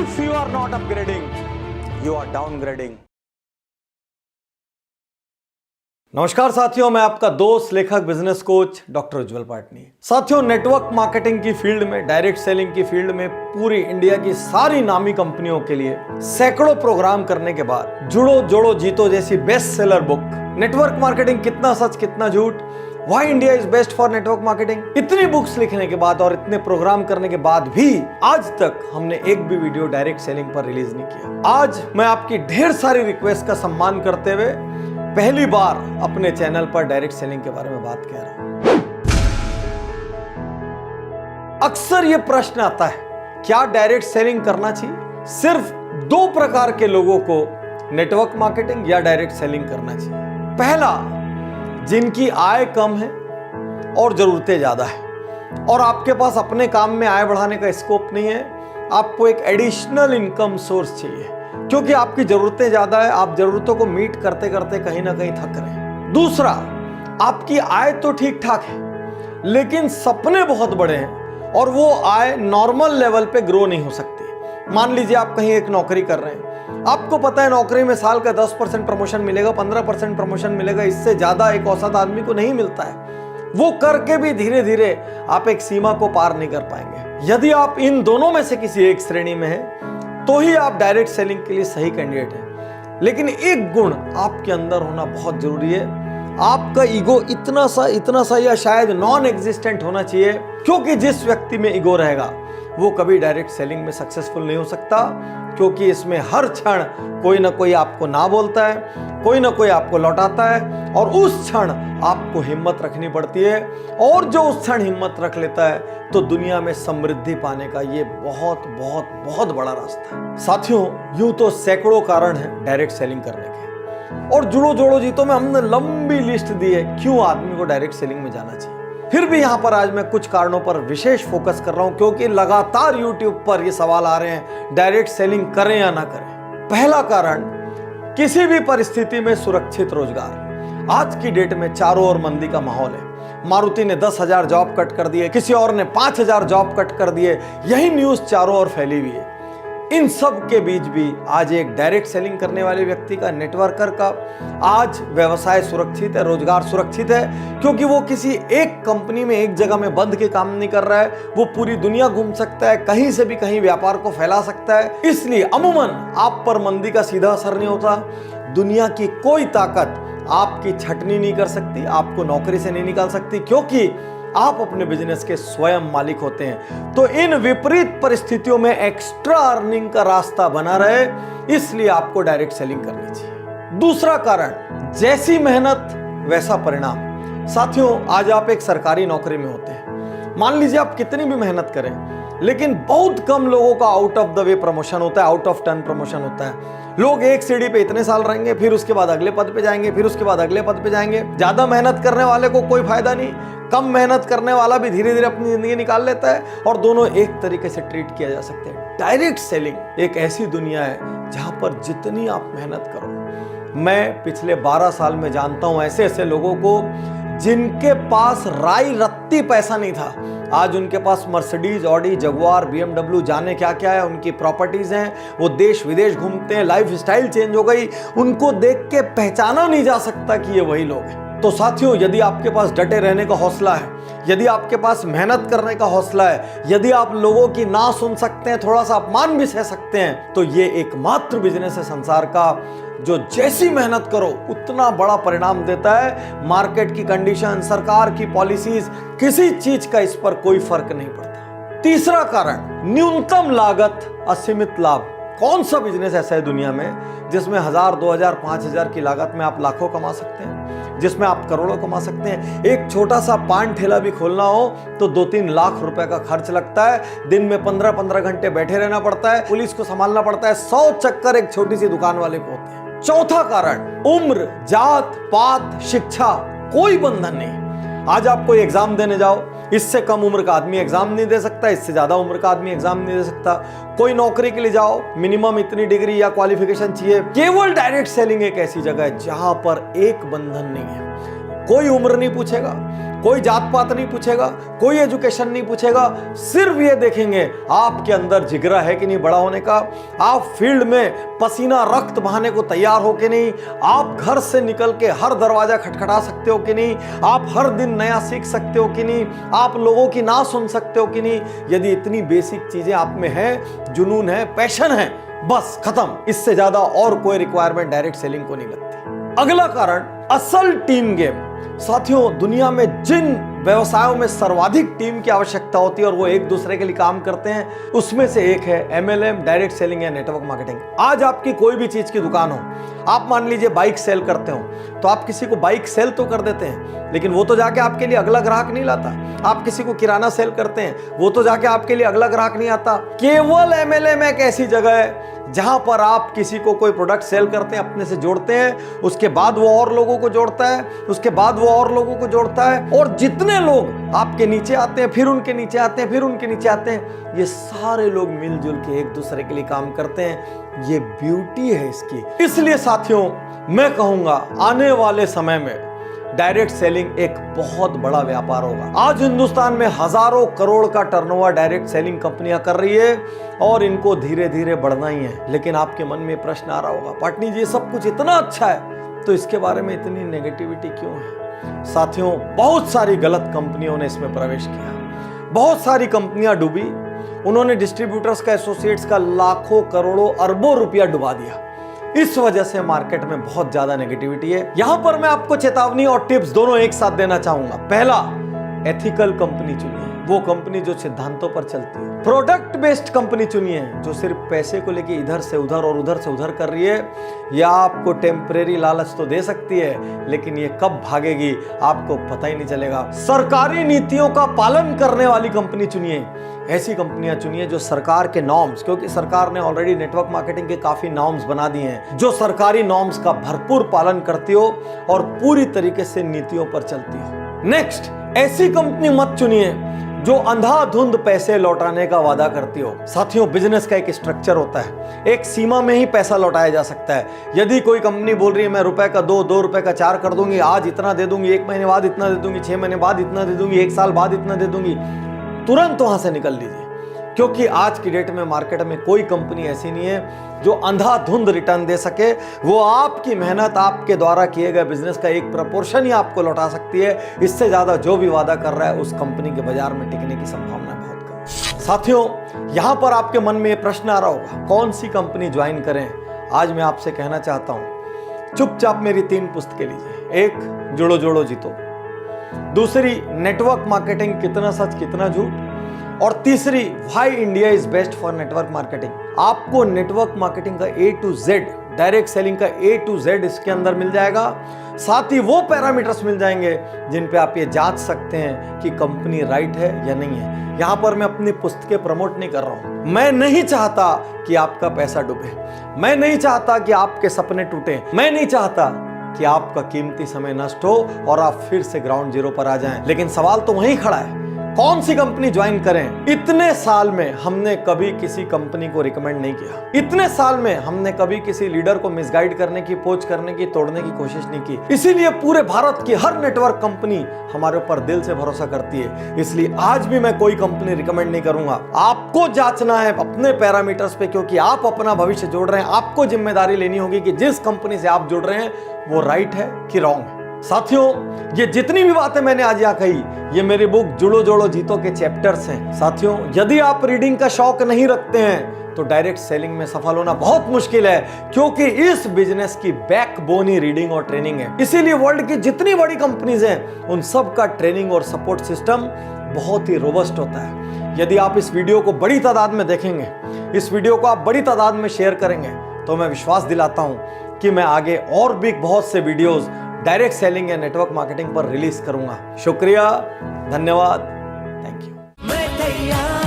If you are not upgrading, you are downgrading. नमस्कार साथियों, मैं आपका दोस्त लेखक बिजनेस कोच डॉक्टर उज्जवल पाटनी। साथियों, नेटवर्क मार्केटिंग की फील्ड में, डायरेक्ट सेलिंग की फील्ड में पूरी इंडिया की सारी नामी कंपनियों के लिए सैकड़ों प्रोग्राम करने के बाद जुड़ो जोड़ो जीतो जैसी best seller book, network marketing कितना सच कितना झूठ, why India is best for network marketing, इतनी बुक्स लिखने के बाद और इतने प्रोग्राम करने के बाद भी आज तक हमने एक भी वीडियो डायरेक्ट सेलिंग पर रिलीज नहीं किया। आज मैं आपकी ढेर सारी रिक्वेस्ट का सम्मान करते हुए पहली बार अपने चैनल पर डायरेक्ट सेलिंग के बारे में बात कह रहा हूं। अक्सर यह प्रश्न आता है, क्या डायरेक्ट सेलिंग करना चाहिए? सिर्फ दो प्रकार के लोगों को नेटवर्क मार्केटिंग या डायरेक्ट सेलिंग करना चाहिए। पहला, जिनकी आय कम है और जरूरतें ज्यादा है और आपके पास अपने काम में आय बढ़ाने का स्कोप नहीं है, आपको एक एडिशनल इनकम सोर्स चाहिए क्योंकि आपकी जरूरतें ज्यादा है, आप जरूरतों को मीट करते करते कहीं ना कहीं थक रहे हैं। दूसरा, आपकी आय तो ठीक ठाक है लेकिन सपने बहुत बड़े हैं और वो आय नॉर्मल लेवल पे ग्रो नहीं हो सकती। मान लीजिए आप कहीं एक नौकरी कर रहे हैं, आपको पता है नौकरी में साल का 10% प्रमोशन मिलेगा, 15% प्रमोशन मिलेगा, इससे ज्यादा एक औसत आदमी को नहीं मिलता है। वो करके भी धीरे धीरे आप एक सीमा को पार नहीं कर पाएंगे। यदि आप इन दोनों में से किसी एक श्रेणी में हैं तो ही आप डायरेक्ट सेलिंग के लिए सही कैंडिडेट हैं। लेकिन एक गुण आपके अंदर होना बहुत जरूरी है, आपका ईगो इतना सा या शायद नॉन एग्जिस्टेंट होना चाहिए, क्योंकि जिस व्यक्ति में ईगो रहेगा वो कभी डायरेक्ट सेलिंग में सक्सेसफुल नहीं हो सकता, क्योंकि इसमें हर क्षण कोई ना कोई आपको ना बोलता है, कोई ना कोई आपको लौटाता है और उस क्षण आपको हिम्मत रखनी पड़ती है। और जो उस क्षण हिम्मत रख लेता है तो दुनिया में समृद्धि पाने का ये बहुत बहुत बहुत बड़ा रास्ता है। साथियों, यूं तो सैकड़ों कारण हैं डायरेक्ट सेलिंग करने के, और जुड़ो जोड़ो जीतो में हमने लंबी लिस्ट दी है क्यों आदमी को डायरेक्ट सेलिंग में जाना चाहिए। फिर भी यहां पर आज मैं कुछ कारणों पर विशेष फोकस कर रहा हूं क्योंकि लगातार YouTube पर ये सवाल आ रहे हैं, डायरेक्ट सेलिंग करें या ना करें। पहला कारण, किसी भी परिस्थिति में सुरक्षित रोजगार। आज की डेट में चारों ओर मंदी का माहौल है। मारुति ने 10,000 जॉब कट कर दिए, किसी और ने 5,000 जॉब कट कर दिए, यही न्यूज चारों ओर फैली हुई है। इन सब के बीच भी आज एक डायरेक्ट सेलिंग करने वाले व्यक्ति का, नेटवर्कर का आज व्यवसाय सुरक्षित है, रोजगार सुरक्षित है, क्योंकि वो किसी एक कंपनी में एक जगह में बंद के काम नहीं कर रहा है, वो पूरी दुनिया घूम सकता है, कहीं से भी कहीं व्यापार को फैला सकता है। इसलिए अमूमन आप पर मंदी का सीधा असर नहीं होता। दुनिया की कोई ताकत आपकी छटनी नहीं कर सकती, आपको नौकरी से नहीं निकाल सकती, क्योंकि आप अपने बिजनेस के स्वयं मालिक होते हैं। तो इन विपरीत परिस्थितियों में एक्स्ट्रा अर्निंग का रास्ता बना रहे, इसलिए आपको डायरेक्ट सेलिंग करनी चाहिए। दूसरा कारण, जैसी मेहनत वैसा परिणाम। साथियों, आज आप एक सरकारी नौकरी में होते हैं, मान लीजिए आप कितनी भी मेहनत करें लेकिन बहुत कम लोगों का out of the way promotion होता है, आउट ऑफ टर्न प्रमोशन होता है। लोग एक सीढ़ी पे इतने साल रहेंगे, फिर उसके बाद अगले पद पे जाएंगे, फिर उसके बाद अगले पद पे जाएंगे। ज्यादा मेहनत करने वाले को कोई फायदा नहीं, कम मेहनत करने वाला भी धीरे धीरे अपनी जिंदगी निकाल लेता है और दोनों एक तरीके से ट्रीट किया जा सकते हैं। डायरेक्ट सेलिंग एक ऐसी दुनिया है जहां पर जितनी आप मेहनत करो, मैं पिछले 12 साल में जानता हूं ऐसे ऐसे लोगों को जिनके पास राई रत्ती पैसा नहीं था, आज उनके पास मर्सिडीज, ऑडी, जगुआर, BMW, जाने क्या क्या है, उनकी प्रॉपर्टीज हैं, वो देश विदेश घूमते हैं, लाइफ स्टाइल चेंज हो गई, उनको देख के पहचाना नहीं जा सकता कि ये वही लोग हैं। तो साथियों, यदि आपके पास डटे रहने का हौसला है, यदि आपके पास मेहनत करने का हौसला है, यदि आप लोगों की ना सुन सकते हैं, थोड़ा सा अपमान भी सह सकते हैं, तो ये एकमात्र बिजनेस है संसार का जो जैसी मेहनत करो उतना बड़ा परिणाम देता है। मार्केट की कंडीशन, सरकार की पॉलिसीज, किसी चीज का इस पर कोई फर्क नहीं पड़ता। तीसरा कारण, न्यूनतम लागत असीमित लाभ। कौन सा बिजनेस ऐसा है दुनिया में जिसमें 1,000, 2,000, 5,000 की लागत में आप लाखों कमा सकते हैं, जिसमें आप करोड़ों कमा सकते हैं? एक छोटा सा पान ठेला भी खोलना हो तो 2-3 लाख रुपए का खर्च लगता है, दिन में 15-15 घंटे बैठे रहना पड़ता है, पुलिस को संभालना पड़ता है, 100 चक्कर एक छोटी सी दुकान वाले को होते हैं। चौथा कारण, उम्र, जात पात, शिक्षा, कोई बंधन नहीं। आज आप कोई एग्जाम देने जाओ, इससे कम उम्र का आदमी एग्जाम नहीं दे सकता, इससे ज्यादा उम्र का आदमी एग्जाम नहीं दे सकता। कोई नौकरी के लिए जाओ, मिनिमम इतनी डिग्री या क्वालिफिकेशन चाहिए। केवल डायरेक्ट सेलिंग एक ऐसी जगह है जहां पर एक बंधन नहीं है, कोई उम्र नहीं पूछेगा, कोई जात पात नहीं पूछेगा, कोई एजुकेशन नहीं पूछेगा, सिर्फ ये देखेंगे आपके अंदर जिगरा है कि नहीं बड़ा होने का, आप फील्ड में पसीना रक्त बहाने को तैयार हो कि नहीं, आप घर से निकल के हर दरवाजा खटखटा सकते हो कि नहीं, आप हर दिन नया सीख सकते हो कि नहीं, आप लोगों की ना सुन सकते हो कि नहीं। यदि इतनी बेसिक चीजें आप में है, जुनून है, पैशन है, बस खत्म। इससे ज्यादा और कोई रिक्वायरमेंट डायरेक्ट सेलिंग को नहीं लगती। अगला कारण, असल टीम गेम। साथियों, दुनिया में जिन व्यवसायों में सर्वाधिक टीम की आवश्यकता होती है और वो एक दूसरे के लिए काम करते हैं, उसमें से एक है MLM, डायरेक्ट सेलिंग या नेटवर्क मार्केटिंग। आज आपकी कोई भी चीज की दुकान हो, आप मान लीजिए बाइक सेल करते हो, तो आप किसी को बाइक सेल तो कर देते हैं, लेकिन वो तो जाके आपके लिए अगला ग्राहक नहीं लाता। आप किसी को किराना सेल करते हैं, वो तो जाके आपके लिए अगला ग्राहक नहीं आता। केवल MLM एक ऐसी जगह है जहां पर आप किसी को कोई प्रोडक्ट सेल करते हैं, अपने से जोड़ते हैं, उसके बाद वो और लोगों को जोड़ता है, उसके बाद वो और लोगों को जोड़ता है, और जितने लोग आपके नीचे आते हैं, फिर उनके नीचे आते हैं, फिर उनके नीचे आते हैं, ये सारे लोग मिलजुल के एक दूसरे के लिए काम करते हैं। ये ब्यूटी है इसकी। इसलिए साथियों, मैं कहूंगा आने वाले समय में डायरेक्ट सेलिंग एक बहुत बड़ा व्यापार होगा। आज हिंदुस्तान में हजारों करोड़ का टर्नओवर डायरेक्ट सेलिंग कंपनियां कर रही है और इनको धीरे धीरे बढ़ना ही है। लेकिन आपके मन में प्रश्न आ रहा होगा, पाटनी जी सब कुछ इतना अच्छा है तो इसके बारे में इतनी नेगेटिविटी क्यों है? साथियों, बहुत सारी गलत कंपनियों ने इसमें प्रवेश किया, बहुत सारी कंपनियां डूबी, उन्होंने डिस्ट्रीब्यूटर्स का, एसोसिएट्स का लाखों करोड़ों अरबों रुपया डुबा दिया। इस वजह से मार्केट में बहुत ज्यादा नेगेटिविटी है। यहां पर मैं आपको चेतावनी और टिप्स दोनों एक साथ देना चाहूंगा। पहला, एथिकल कंपनी चुनिए, वो कंपनी जो सिद्धांतों पर चलती है। प्रोडक्ट बेस्ड कंपनी चुनिए, जो सिर्फ पैसे को लेके इधर से उधर और उधर से उधर कर रही है। या आपको टेम्परेरी लालच तो दे सकती है, लेकिन ये कब भागेगी आपको पता ही नहीं चलेगा। सरकारी नीतियों का पालन करने वाली कंपनी चुनिए। ऐसी कंपनियां चुनिए जो सरकार के नॉर्म्स, क्योंकि सरकार ने ऑलरेडी नेटवर्क मार्केटिंग के काफी नॉर्म्स बना दिए हैं, जो सरकारी नॉर्म्स का भरपूर पालन करती हो और पूरी तरीके से नीतियों पर चलती हो। नेक्स्ट, ऐसी कंपनी मत चुनिए जो अंधाधुंध पैसे लौटाने का वादा करती हो। साथियों, बिजनेस का एक स्ट्रक्चर होता है, एक सीमा में ही पैसा लौटाया जा सकता है। यदि कोई कंपनी बोल रही है मैं रुपए का 2 रुपए का 4 कर दूंगी, आज इतना दे दूंगी, 1 महीने बाद इतना दे दूंगी, 6 महीने बाद इतना दे दूंगी, 1 साल बाद इतना दे दूंगी, तुरंत वहां से निकल लीजिए। क्योंकि आज की डेट में मार्केट में कोई कंपनी ऐसी नहीं है जो अंधाधुंध रिटर्न दे सके। वो आपकी मेहनत, आपके द्वारा किए गए बिजनेस का एक प्रपोर्शन ही आपको लौटा सकती है। इससे ज्यादा जो भी वादा कर रहा है उस कंपनी के बाजार में टिकने की संभावना बहुत कम। साथियों, यहां पर आपके मन में यह प्रश्न आ रहा होगा, कौन सी कंपनी ज्वाइन करें? आज मैं आपसे कहना चाहता हूं, चुपचाप मेरी 3 पुस्तकें लीजिए। एक, जोड़ो जोड़ो जीतो। दूसरी, नेटवर्क मार्केटिंग, कितना सच कितना झूठ। और तीसरी, why India is best for network marketing. आपको नेटवर्क मार्केटिंग का A to Z, direct selling का A to Z इसके अंदर मिल जाएगा। साथ ही वो पैरामीटर्स मिल जाएंगे जिन पे आप ये जांच सकते हैं कि कंपनी राइट है या नहीं है। यहां पर मैं अपनी पुस्तकें प्रमोट नहीं कर रहा हूं। मैं नहीं चाहता कि आपका पैसा डूबे, मैं नहीं चाहता कि आपके सपने टूटे, मैं नहीं चाहता कि आपका कीमती समय नष्ट हो और आप फिर से ग्राउंड जीरो पर आ जाएं। लेकिन सवाल तो वहीं खड़ा है, कौन सी कंपनी ज्वाइन करें? इतने साल में हमने कभी किसी कंपनी को रिकमेंड नहीं किया। इतने साल में हमने कभी किसी लीडर को मिसगाइड करने की, पोच करने की, तोड़ने की कोशिश नहीं की। इसीलिए पूरे भारत की हर नेटवर्क कंपनी हमारे ऊपर दिल से भरोसा करती है। इसलिए आज भी मैं कोई कंपनी रिकमेंड नहीं करूंगा। आपको जांचना है अपने पैरामीटर्स पे, क्योंकि आप अपना भविष्य जोड़ रहे हैं। आपको जिम्मेदारी लेनी होगी कि जिस कंपनी से आप जुड़ रहे हैं वो राइट है कि रॉन्ग है। साथियों, ये जितनी भी बातें मैंने आज यहाँ कही, ये मेरी बुक जुड़ो जोड़ो जीतो के चैप्टर्स हैं। साथियों, यदि आप रीडिंग का शौक नहीं रखते हैं तो डायरेक्ट सेलिंग में सफल होना बहुत मुश्किल है, क्योंकि इस बिजनेस की बैकबोन ही रीडिंग और ट्रेनिंग है। इसीलिए वर्ल्ड की जितनी बड़ी कंपनीज हैं उन सब का ट्रेनिंग और सपोर्ट सिस्टम बहुत ही रोबस्ट होता है। यदि आप इस वीडियो को बड़ी तादाद में देखेंगे, इस वीडियो को आप बड़ी तादाद में शेयर करेंगे, तो मैं विश्वास दिलाता हूं कि मैं आगे और भी बहुत से वीडियोस डायरेक्ट सेलिंग या नेटवर्क मार्केटिंग पर रिलीज करूंगा। शुक्रिया, धन्यवाद, थैंक यू।